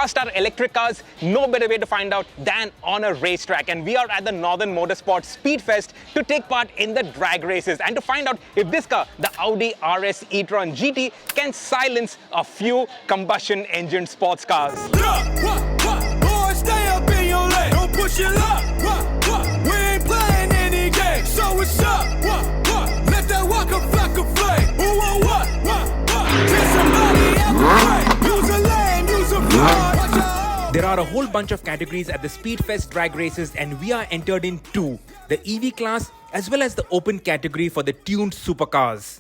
superstar electric cars, no better way to find out than on a racetrack. And we are at the Northern Motorsport Speedfest to take part in the drag races and to find out if this car, the Audi RS e-tron GT, can silence a few combustion engine sports cars. Boy, stay up in your lane. Don't push your luck. We ain't playing any games. So what's up? Let that walk a flock of flame. Who want what? Can somebody ever pray? Use a lane, use a fraud. There are a whole bunch of categories at the Speedfest drag races, and we are entered in two, the EV class as well as the open category for the tuned supercars.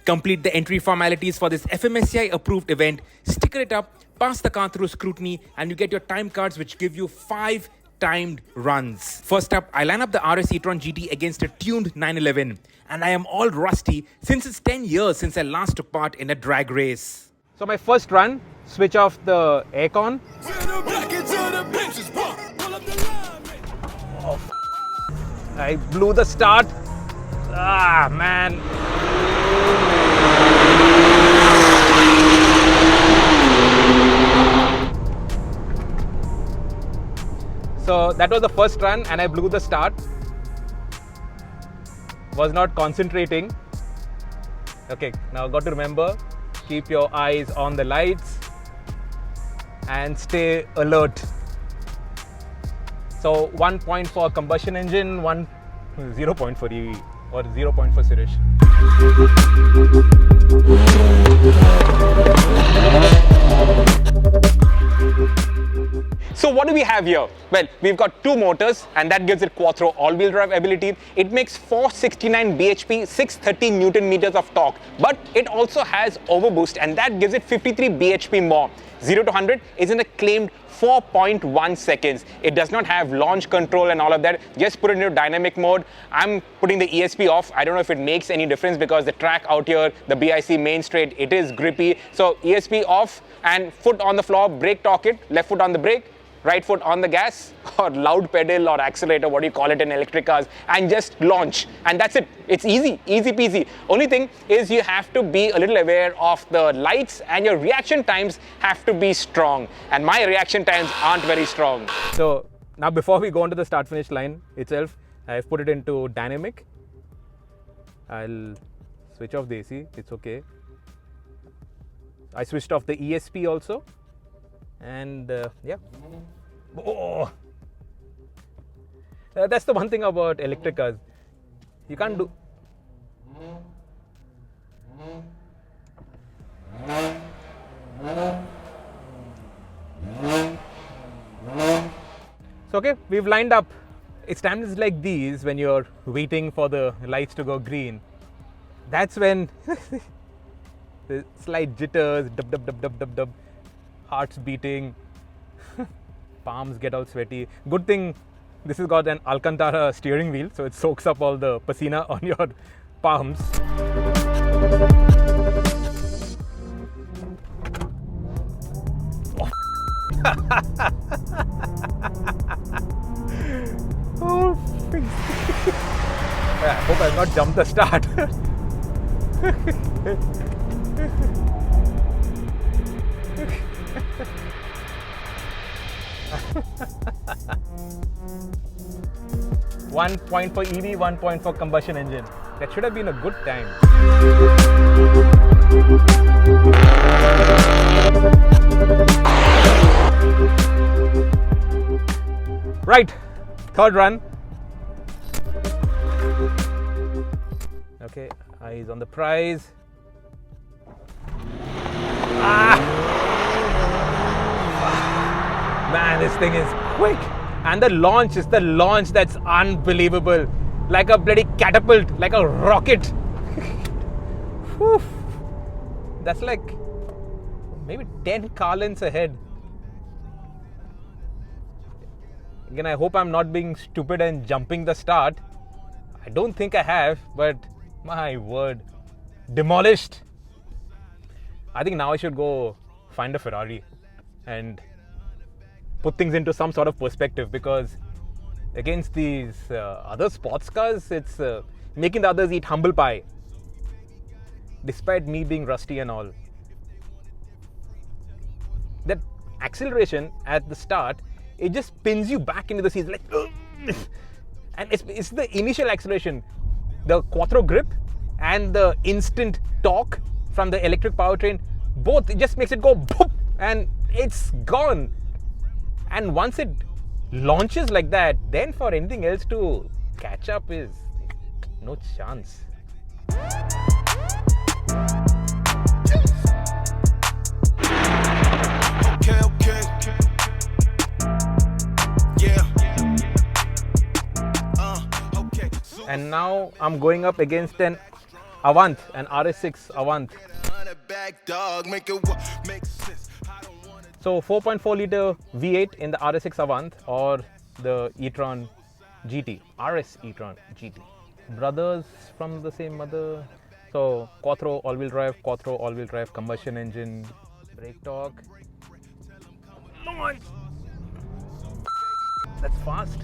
Complete the entry formalities for this FMSCI approved event, sticker it up, pass the car through scrutiny, and you get your time cards which give you 5 timed runs. First up, I line up the RS e-tron GT against a tuned 911, and I am all rusty since it's 10 years since I last took part in a drag race. So my first run, switch off the aircon. Oh, I blew the start. Ah, man. So that was the first run and I blew the start. Was not concentrating. Okay, now got to remember, keep your eyes on the lights and stay alert. So 1 point for combustion engine, 0 point for EV or 0 point for Sirish. So what do we have here? Well, we've got 2 motors and that gives it quattro all-wheel drive ability. It makes 469 bhp, 630 Newton meters of torque, but it also has overboost and that gives it 53 bhp more. 0 to 100 is in a claimed 4.1 seconds. It does not have launch control and all of that. Just put it into dynamic mode. I'm putting the ESP off. I don't know if it makes any difference because the track out here, the BIC main straight, it is grippy. So ESP off and foot on the floor, brake torque it, left foot on the brake, right foot on the gas or loud pedal or accelerator, what do you call it in electric cars, and just launch. And that's it. It's easy peasy. Only thing is you have to be a little aware of the lights and your reaction times have to be strong. And my reaction times aren't very strong. So now before we go on to the start finish line itself, I've put it into dynamic. I'll switch off the AC, it's okay. I switched off the ESP also. And yeah. Oh. That's the one thing about electric cars. You can't do. So okay, we've lined up. It's times like these when you're waiting for the lights to go green. That's when the slight jitters, dub dub dub dub dub dub. Heart's beating, palms get all sweaty. Good thing this has got an Alcantara steering wheel, so it soaks up all the pasina on your palms. Oh, I hope I've not jumped the start. One point for EV, 1 point for combustion engine. That should have been a good time. Right, third run. Okay, eyes on the prize. Man, this thing is quick. And the launch is the launch that's unbelievable. Like a bloody catapult, like a rocket. That's like maybe 10 car lengths ahead. Again, I hope I'm not being stupid and jumping the start. I don't think I have, but my word. Demolished. I think now I should go find a Ferrari and put things into some sort of perspective, because against these other sports cars, it's making the others eat humble pie, despite me being rusty and all. That acceleration at the start, it just pins you back into the seat, like, and it's the initial acceleration, the quattro grip and the instant torque from the electric powertrain, both, it just makes it go boop, and it's gone. And once it launches like that, then for anything else to catch up is no chance. Okay. Yeah. And now I'm going up against an Avant, an RS6 Avant. So 4.4 litre V8 in the RS6 Avant or the e-tron GT, RS e-tron GT. Brothers from the same mother. So quattro all-wheel drive, combustion engine, brake torque. Nice. That's fast.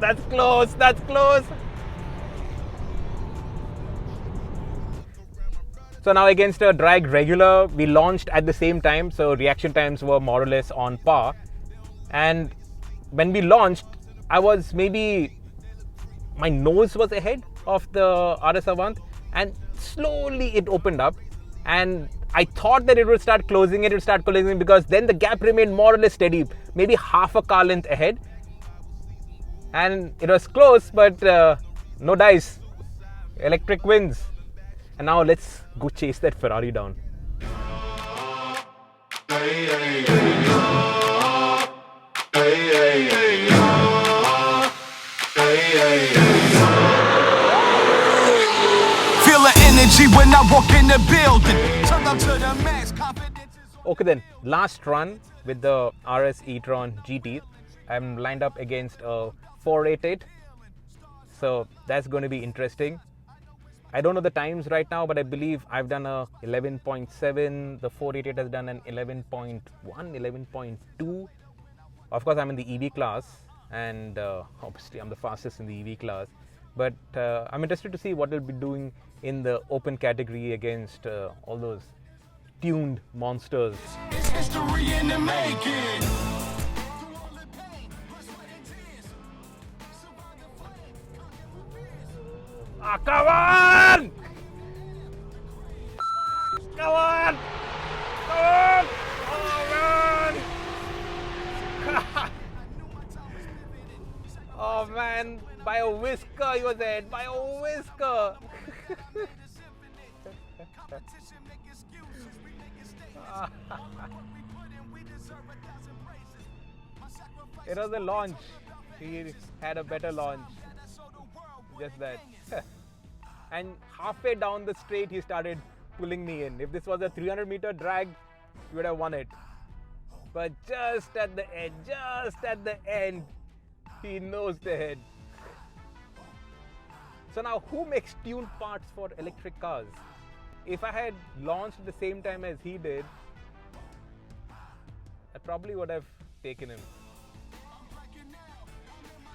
That's close. So now against a drag regular, we launched at the same time, so reaction times were more or less on par. And when we launched, my nose was ahead of the RS Avant, and slowly it opened up, and I thought that it would start closing because then the gap remained more or less steady, maybe half a car length ahead. And it was close, but no dice. Electric wins. And now let's go chase that Ferrari down. Feel the energy when I walk in the building. Turn up to the max. Okay then, last run with the RS e-tron GT. I'm lined up against a 488. So that's going to be interesting. I don't know the times right now, but I believe I've done a 11.7. The 488 has done an 11.1, 11.2. Of course, I'm in the EV class, and obviously I'm the fastest in the EV class. But I'm interested to see what it'll be doing in the open category against all those tuned monsters. It's history in the making. Come on! Come on! Come on! Oh man, by a whisker he was ahead, by a whisker. It was a launch. He had a better launch. Just that. And halfway down the straight, he started pulling me in. If this was a 300-meter drag, he would have won it. But just at the end, he nosed ahead. So now, who makes tuned parts for electric cars? If I had launched at the same time as he did, I probably would have taken him.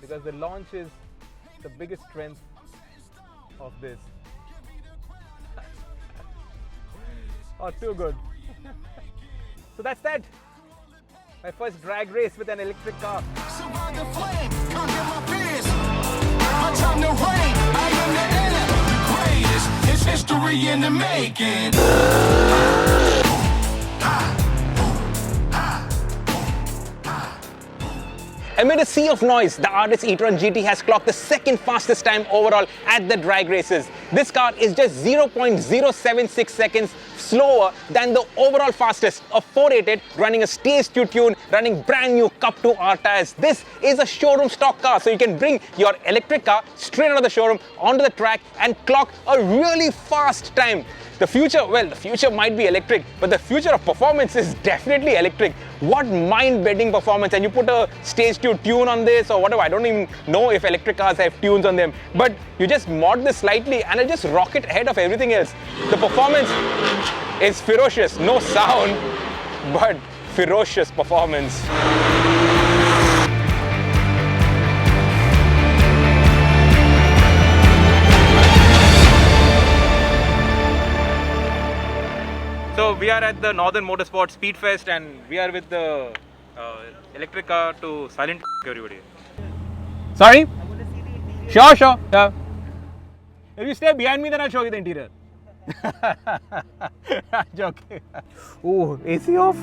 Because the launch is the biggest strength of this. Oh, too good. So that's that. My first drag race with an electric car. Survive the flame, conquer my fears. My time to reign, I am the greatest. It's history in the making. Amid a sea of noise, the RS e-tron GT has clocked the second fastest time overall at the drag races. This car is just 0.076 seconds slower than the overall fastest, a 488 running a stage 2 tune, running brand new Cup 2R tires. This is a showroom stock car, so you can bring your electric car straight out of the showroom onto the track and clock a really fast time. The future might be electric, but the future of performance is definitely electric. What mind-bending performance! And you put a stage 2 tune on this or whatever. I don't even know if electric cars have tunes on them, but you just mod this slightly and it'll just rocket ahead of everything else. The performance is ferocious. No sound, but ferocious performance. So we are at the Northern Motorsport Speedfest and we are with the electric car to silent everybody. Sorry? Sure, sure. Yeah. If you stay behind me, then I'll show you the interior. Joking. Oh, AC off?